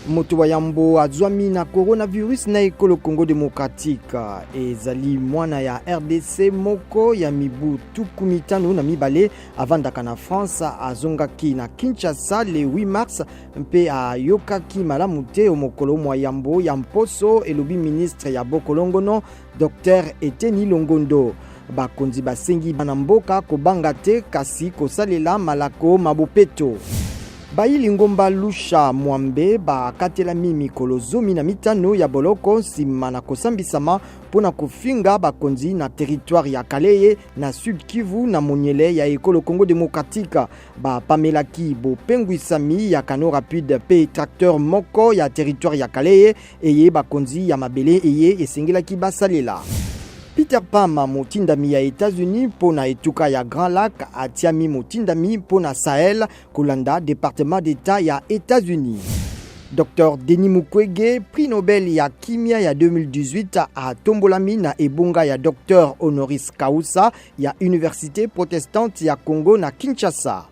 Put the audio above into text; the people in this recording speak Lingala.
moto wa yambo azwami na coronavirus na ekolo Congo Démocratique ezali mwana ya RDC moko ya mibu tukumitano na mibale avandaka na France azongaki na Kinshasa le 8 mars mpe ayokaki malamu te omokolo mwa yambo ya mposo elobi ministre ya Bokolongono Dr Eteni Longondo. Bakonzi basengi bana mboka kobanga te kasi kosalela malako mabopeto. Baili ngomba Lusha Mwambe bakatela mikolo 15 ya boloko nsima na kosambisama pona kofinga bakonzi na territoire ya Kaleye na Sud Kivu na Monyele ya ekolo Congo Démocratique. Pamelaki bopengwisami ya kano rapide pe tracteur moko ya territoire ya Kaleye eye bakonzi ya mabele eye esengelaki basalela. Peter Pama motindami ya États-Unis pona etuka ya Grand Lac atiami motindami pona Sahel kolanda département d'État ya États-Unis. Dr Denis Mukwege, prix Nobel ya Kimia ya 2018 a tombolami na ebonga ya Dr honoris causa ya Université protestante ya Congo na Kinshasa.